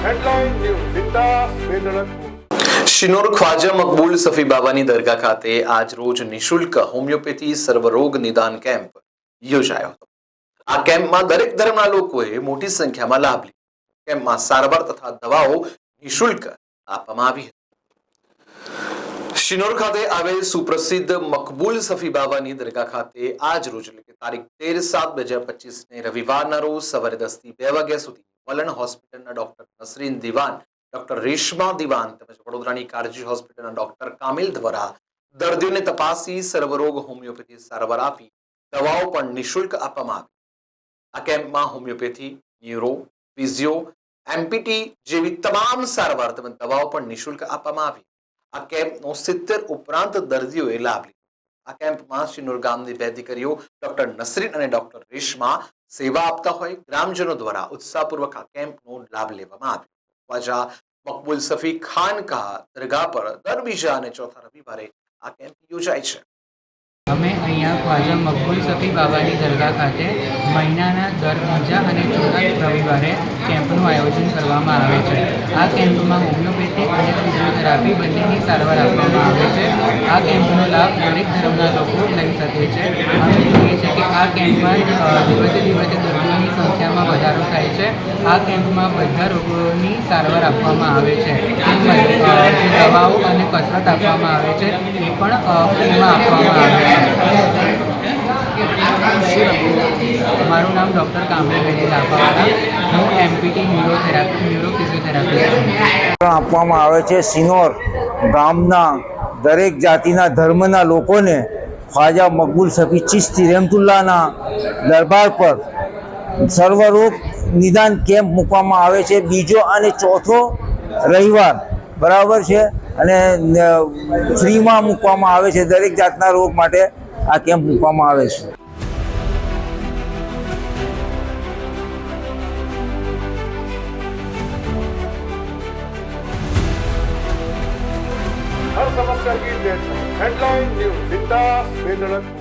Headline news जिंदा स्वेदनपुर। શિનોર ખ્વાજા મકબૂલ સફી બાવાની દરગાહ ખાતે આજ રોજ નિઃશુલ્ક હોમિયોપેથી સર્વરોગ નિદાન કેમ્પ યોજાયો હતો। આ કેમ્પમાં દરેક ધર્મના લોકોએ મોટી સંખ્યામાં લાભ લીધો। કેમ્પમાં સારવાર તથા દવાઓ નિઃશુલ્ક આપવામાં આવી હતી। શિનોર ખાતે આવેલ સુપ્રસિદ્ધ મકબૂલ સફી બાવાની દરગાહ ખાતે આજ રોજ એટલે કે તારીખ 13/7/2025 ને રવિવારના રોજ સવારે 10 થી 2 વાગ્યા સુધી વલણ હોસ્પિટલના ડોક્ટર નસરીન દિવાન, ડોક્ટર રેશમા દિવાન તેમજ વડોદરાની કાળજી હોસ્પિટલના ડોક્ટર કામિલ દ્વારા દર્દીઓને તપાસી સર્વરોગ હોમિયોપેથી સારવાર આપી દવાઓ પણ નિઃશુલ્ક આપવામાં આવી। આ કેમ્પમાં હોમિયોપેથી, ન્યુરો, ફિઝિયો, એમપીટી જેવી તમામ સારવાર તેમજ દવાઓ પણ નિઃશુલ્ક આપવામાં આવી। આ કેમ્પનો 70 ઉપરાંત દર્દીઓએ લાભ લીધો। આ કેમ્પમાં શિનોર ગામની બે દીકરીઓ ડોક્ટર નસરીન અને ડોક્ટર રેશમા સેવા આપતા હોય ગ્રામજનો દ્વારા ઉત્સાહપૂર્વક આ કેમ્પનો લાભ લેવામાં આવ્યો। ખ્વાજા મકબૂલ સફી ખાનકા દરગાહ પર દર બીજા અને ચોથા રવિવારે આ કેમ્પ યોજાય છે। અમે અહીંયા ખ્વાજા મકબૂલ સફી બાવાની દરગાહ ખાતે મહિનાના દર બીજા અને ચોથા રવિવારે કેમ્પનું આયોજન કરવામાં આવે છે। આ કેમ્પમાં હોમિયોપેથિક અને ફિઝિયોથેરાપી બંનેની સારવાર આપવામાં આવે છે। આ કેમ્પનો લાભ દરેક ધર્મના લોકો લઈ શકે છે। અમે જોઈએ છીએ કે આ કેમ્પમાં દિવસે દિવસે દર્દીઓની સંખ્યામાં વધારો થાય છે। આ કેમ્પમાં બધા રોગોની સારવાર આપવામાં આવે છે। જે દવાઓ અને કસરત આપવામાં આવે છે એ પણ ફ્રીમાં આપવામાં આવે છે। મારું નામ ડૉક્ટર કામિલ લાફાવાલા, હું એમપીટી ન્યુરો ફિઝિયોથેરાપિસ્ટ છું। આપવામાં આવે છે। શિનોર ગામના દરેક જાતિના ધર્મના લોકોને ખ્વાજા મકબૂલ સફી ચિશ્તી રહેમતુલ્લાહના દરબાર પર સર્વરોગ નિદાન કેમ્પ મૂકવામાં આવે છે બીજો અને ચોથો રવિવાર, બરાબર છે, અને ફ્રીમાં મૂકવામાં આવે છે। દરેક જાતના રોગ માટે આ કેમ્પ મૂકવામાં આવે છે। हर समस्या की हेडलाइन न्यूज जिंदा स्वेदनपुर।